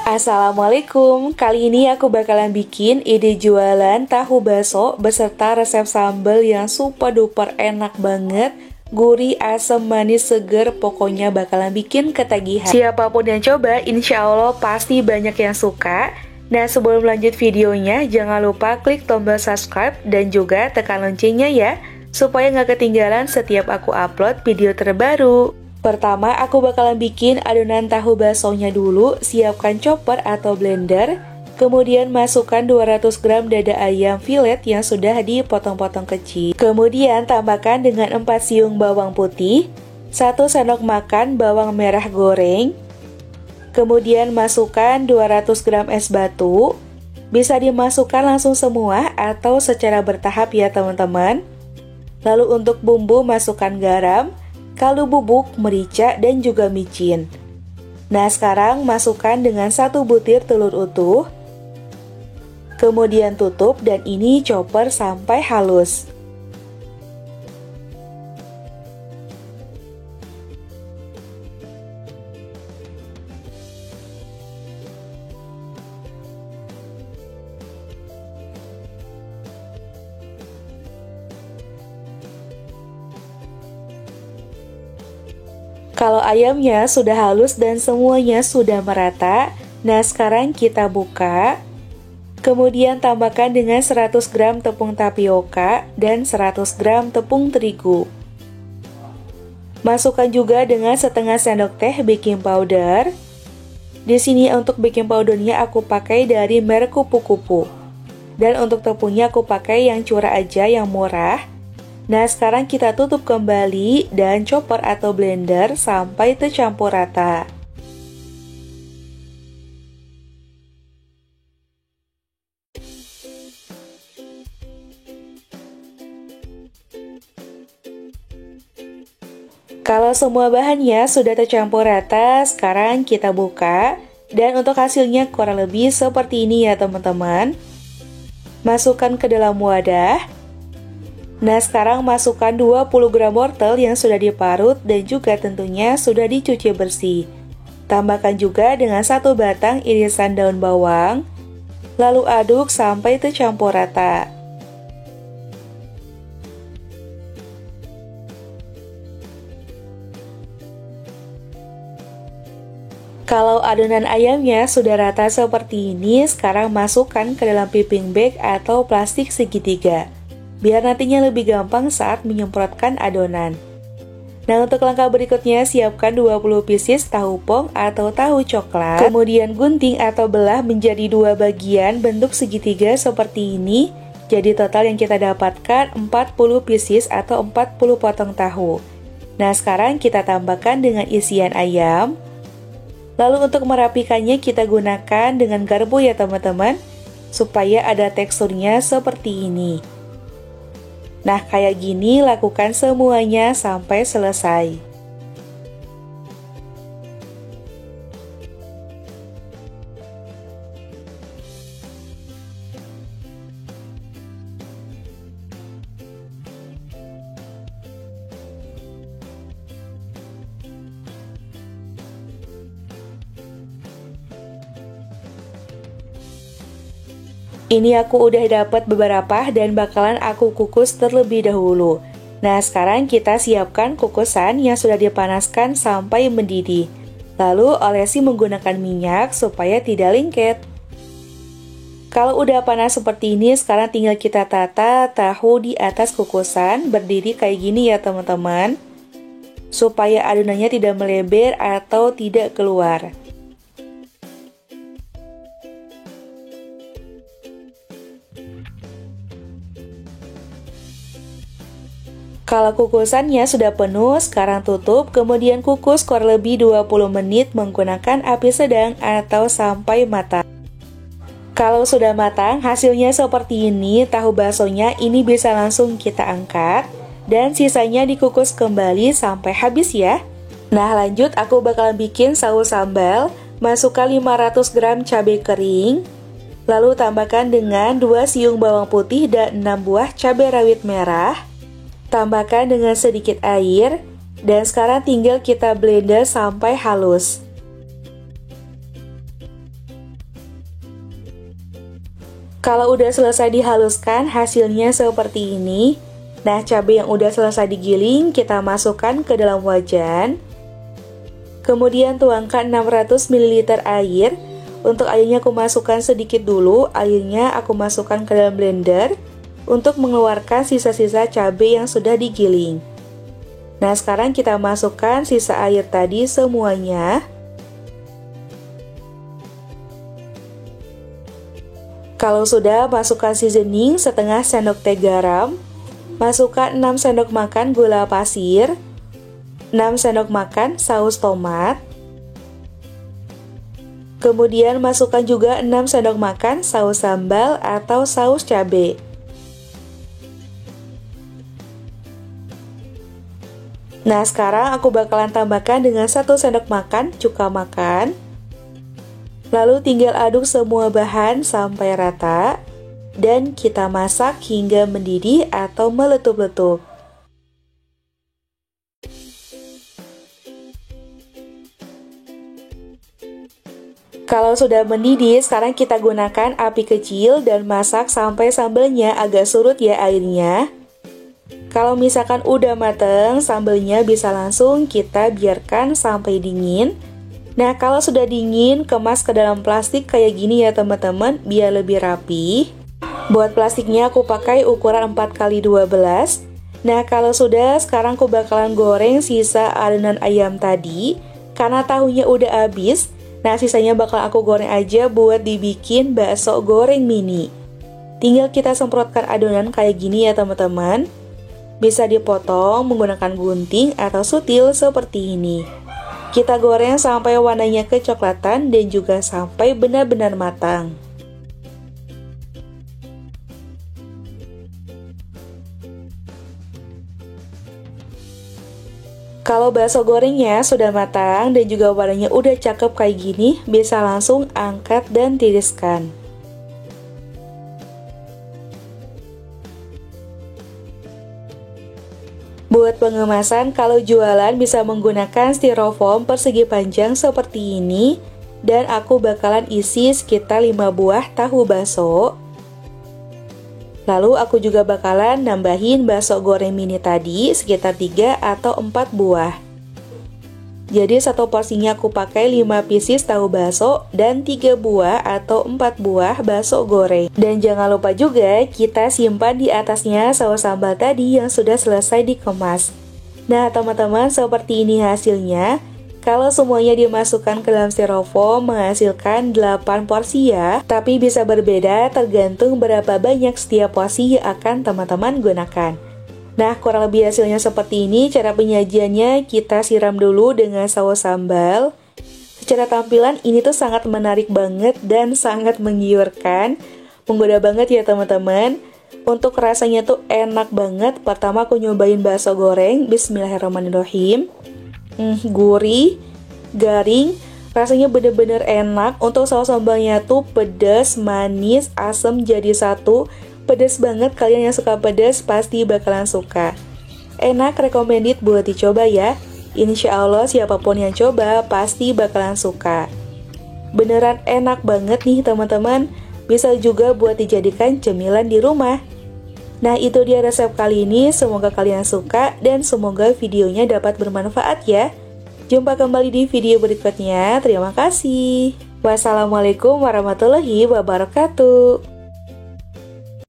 Assalamualaikum, kali ini aku bakalan bikin ide jualan tahu bakso beserta resep sambal yang super duper enak banget, gurih, asam, manis, seger, pokoknya bakalan bikin ketagihan. Siapapun yang coba, insya Allah pasti banyak yang suka. Nah, sebelum lanjut videonya, jangan lupa klik tombol subscribe dan juga tekan loncengnya ya, supaya nggak ketinggalan setiap aku upload video terbaru. Pertama, aku bakalan bikin adonan tahu baksonya dulu. Siapkan chopper atau blender. Kemudian masukkan 200 gram dada ayam filet yang sudah dipotong-potong kecil. Kemudian tambahkan dengan 4 siung bawang putih, 1 sendok makan bawang merah goreng. Kemudian masukkan 200 gram es batu. Bisa dimasukkan langsung semua atau secara bertahap ya teman-teman. Lalu untuk bumbu masukkan garam, kaldu bubuk, merica, dan juga micin. Nah, sekarang masukkan dengan 1 butir telur utuh. Kemudian tutup dan ini chopper sampai halus. Kalau ayamnya sudah halus dan semuanya sudah merata, nah sekarang kita buka. Kemudian tambahkan dengan 100 gram tepung tapioka dan 100 gram tepung terigu. Masukkan juga dengan setengah sendok teh baking powder. Di sini untuk baking powdernya aku pakai dari merek kupu-kupu. Dan untuk tepungnya aku pakai yang curah aja, yang murah. Nah, sekarang kita tutup kembali dan chopper atau blender sampai tercampur rata. Kalau semua bahannya sudah tercampur rata, sekarang kita buka. Dan untuk hasilnya kurang lebih seperti ini ya teman-teman. Masukkan ke dalam wadah. Nah, sekarang masukkan 20 gram wortel yang sudah diparut dan juga tentunya sudah dicuci bersih. Tambahkan juga dengan 1 batang irisan daun bawang. Lalu aduk sampai tercampur rata. Kalau adonan ayamnya sudah rata seperti ini, sekarang masukkan ke dalam piping bag atau plastik segitiga, biar nantinya lebih gampang saat menyemprotkan adonan. Nah, untuk langkah berikutnya, siapkan 20 pieces tahu pong atau tahu coklat. Kemudian gunting atau belah menjadi 2 bagian bentuk segitiga seperti ini. Jadi total yang kita dapatkan 40 pieces atau 40 potong tahu. Nah, sekarang kita tambahkan dengan isian ayam. Lalu untuk merapikannya kita gunakan dengan garpu ya teman-teman, supaya ada teksturnya seperti ini. Nah, kayak gini lakukan semuanya sampai selesai. Ini aku udah dapat beberapa dan bakalan aku kukus terlebih dahulu. Nah, sekarang kita siapkan kukusan yang sudah dipanaskan sampai mendidih. Lalu olesi menggunakan minyak supaya tidak lengket. Kalau udah panas seperti ini, sekarang tinggal kita tata tahu di atas kukusan berdiri kayak gini ya teman-teman. Supaya adonannya tidak melebar atau tidak keluar. Kalau kukusannya sudah penuh, sekarang tutup, kemudian kukus kurang lebih 20 menit menggunakan api sedang atau sampai matang. Kalau sudah matang, hasilnya seperti ini, tahu baksonya ini bisa langsung kita angkat, dan sisanya dikukus kembali sampai habis ya. Nah, lanjut aku bakalan bikin saus sambal. Masukkan 500 gram cabai kering, lalu tambahkan dengan 2 siung bawang putih dan 6 buah cabai rawit merah. Tambahkan dengan sedikit air, dan sekarang tinggal kita blender sampai halus. Kalau udah selesai dihaluskan, hasilnya seperti ini. Nah, cabai yang udah selesai digiling, kita masukkan ke dalam wajan. Kemudian tuangkan 600 ml air. Untuk airnya aku masukkan sedikit dulu, airnya aku masukkan ke dalam blender untuk mengeluarkan sisa-sisa cabai yang sudah digiling. Nah, sekarang kita masukkan sisa air tadi semuanya. Kalau sudah, masukkan seasoning setengah sendok teh garam, masukkan 6 sendok makan gula pasir, 6 sendok makan saus tomat, kemudian masukkan juga 6 sendok makan saus sambal atau saus cabai. Nah, sekarang aku bakalan tambahkan dengan 1 sendok makan cuka makan. Lalu tinggal aduk semua bahan sampai rata dan kita masak hingga mendidih atau meletup-letup. Kalau sudah mendidih, sekarang kita gunakan api kecil dan masak sampai sambalnya agak surut ya airnya. Kalau misalkan udah mateng, sambalnya bisa langsung kita biarkan sampai dingin. Nah, kalau sudah dingin, kemas ke dalam plastik kayak gini ya teman-teman, biar lebih rapi. Buat plastiknya aku pakai ukuran 4x12. Nah, kalau sudah, sekarang aku bakalan goreng sisa adonan ayam tadi. Karena tahunya udah habis, nah sisanya bakal aku goreng aja buat dibikin bakso goreng mini. Tinggal kita semprotkan adonan kayak gini ya teman-teman. Bisa dipotong menggunakan gunting atau sutil seperti ini. Kita goreng sampai warnanya kecoklatan dan juga sampai benar-benar matang. Kalau bakso gorengnya sudah matang dan juga warnanya udah cakep kayak gini, bisa langsung angkat dan tiriskan. Buat pengemasan, kalau jualan bisa menggunakan styrofoam persegi panjang seperti ini. Dan aku bakalan isi sekitar 5 buah tahu bakso. Lalu aku juga bakalan nambahin bakso goreng mini tadi sekitar 3 atau 4 buah. Jadi satu porsinya aku pakai 5 pieces tahu bakso dan 3 buah atau 4 buah bakso goreng. Dan jangan lupa juga kita simpan di atasnya saus sambal tadi yang sudah selesai dikemas. Nah teman-teman, seperti ini hasilnya. Kalau semuanya dimasukkan ke dalam styrofoam menghasilkan 8 porsi ya. Tapi bisa berbeda tergantung berapa banyak setiap porsi yang akan teman-teman gunakan. Nah, kurang lebih hasilnya seperti ini. Cara penyajiannya kita siram dulu dengan saus sambal. Secara tampilan ini tuh sangat menarik banget dan sangat menggiurkan. Menggoda banget ya teman-teman. Untuk rasanya tuh enak banget. Pertama aku nyobain bakso goreng. Bismillahirrahmanirrahim. Gurih, garing, rasanya bener-bener enak. Untuk saus sambalnya tuh pedas, manis, asam jadi satu. Pedas banget, kalian yang suka pedas pasti bakalan suka. Enak, recommended buat dicoba ya. Insya Allah siapapun yang coba pasti bakalan suka. Beneran enak banget nih teman-teman. Bisa juga buat dijadikan cemilan di rumah. Nah itu dia resep kali ini, semoga kalian suka dan semoga videonya dapat bermanfaat ya. Jumpa kembali di video berikutnya, terima kasih. Wassalamualaikum warahmatullahi wabarakatuh.